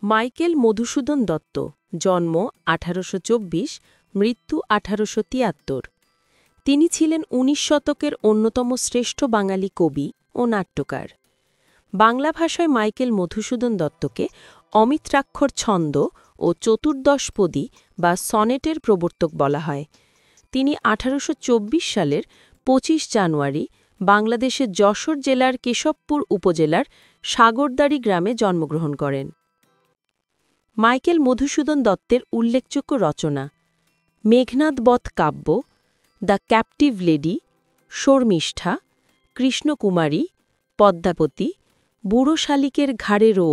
Michael Madhusudan Dutta, জন্ম 1824, মৃত্যু 1873। তিনি ছিলেন 19 শতকের অন্যতম শ্রেষ্ঠ বাঙালি কবি ও নাট্যকার। বাংলা ভাষায় মাইকেল মধুসূদন দত্তকে অমিত্রাক্ষর ছন্দ ও চতুর্দশপদী বা সনেটের প্রবর্তক বলা হয়। তিনি 1824 সালের 25 জানুয়ারি বাংলাদেশের যশোর জেলার কেশবপুর উপজেলার সাগরদাড়ি গ্রামে জন্মগ্রহণ করেন। মাইকেল মধুসূদন দত্তের উল্লেখযোগ্য রচনা: Meghnad Badh Kabya, the captive lady, Sharmishtha, Krishnakumari, Padmavati, বুড়ো শালিকের ঘাড়ে রো,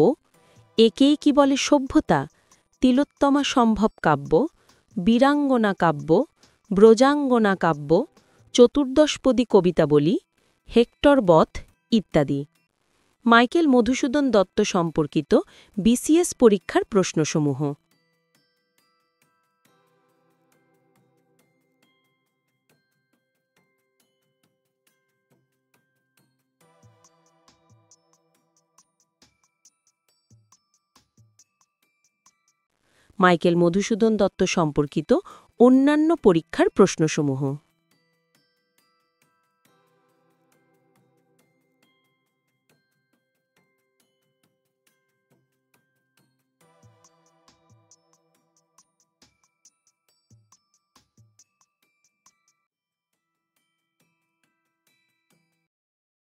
একেই কি বলে সভ্যতা, তিলোত্তমা সম্ভব কাব্য, বীরাঙ্গনা কাব্য, ব্রজাঙ্গনা কাব্য, চতুর্দশপদী কবিতাবলী, হেক্টর বধ ইত্যাদি। মাইকেল মধুসূদন দত্ত সম্পর্কিত বিসিএস পরীক্ষার প্রশ্নসমূহ। মাইকেল মধুসূদন দত্ত সম্পর্কিত অন্যান্য পরীক্ষার প্রশ্নসমূহ।